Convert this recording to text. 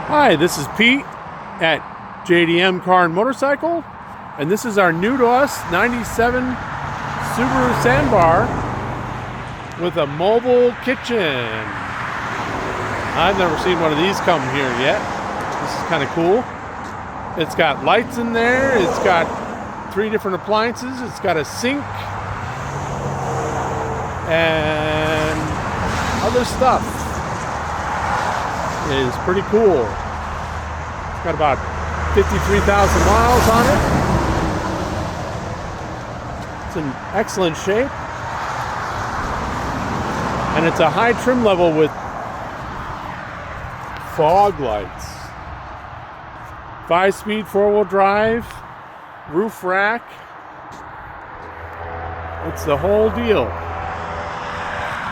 Hi, this is Pete at JDM Car and Motorcycle, and this is our new to us 97 Subaru Sambar with a mobile kitchen. I've never seen one of these come here yet. This is kind of cool. It's got lights in there, it's got 3 different appliances, it's got a sink and other stuff. It is pretty cool. It's got about 53,000 miles on it. It's in excellent shape. And it's a high trim level with fog lights. 5-speed 4-wheel drive, roof rack. It's the whole deal.